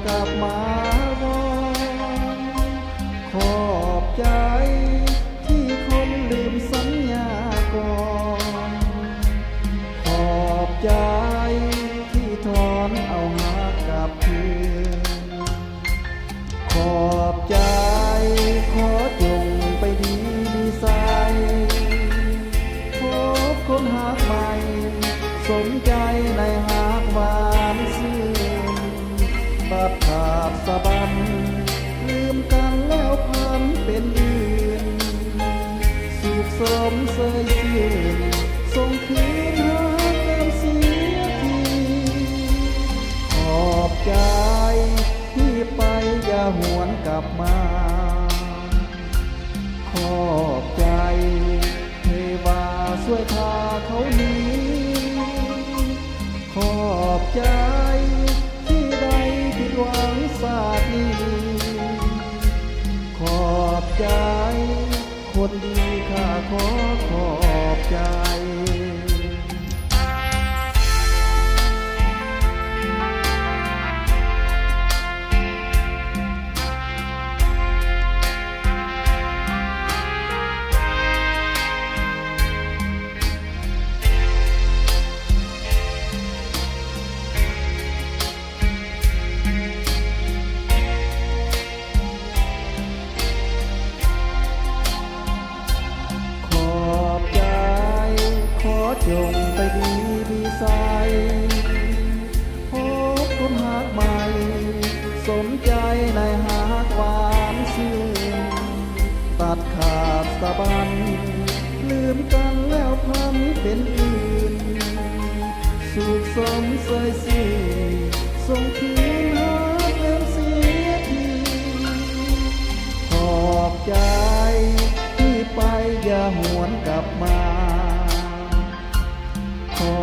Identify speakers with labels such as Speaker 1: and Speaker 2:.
Speaker 1: กลับมาวอนขอบใจที่คนลืมสัญญาก่อนขอบใจที่ถอนเอาหากกลับคืนขอบใจขอจงไปดีมีใสพบคนหากใหม่สนใจในหากหวานซื่นตัดขาดสะบันลืมกันแล้วพันเป็นอื่นสุขสมเสยชื่นส่งคืนหาเกินเสียทีขอบใจที่ไปอย่าหวนกลับมาขอบใจเทวาช่วยพาเขาหนีขอบใจที่ได้ผิดหวังศาสตร์นี้ขอบใจคนดีข้าขอขอบใจจงไปดีมีใสพบคนหากใหม่สนใจในหากหวานชื่นตัดขาดสะบันลืมกันแล้วพันเป็นอื่นสุขสมเสยสื่อส่งคืนหาเกินเสียทีขอบใจที่ไปอย่าหวนกลับมาขอ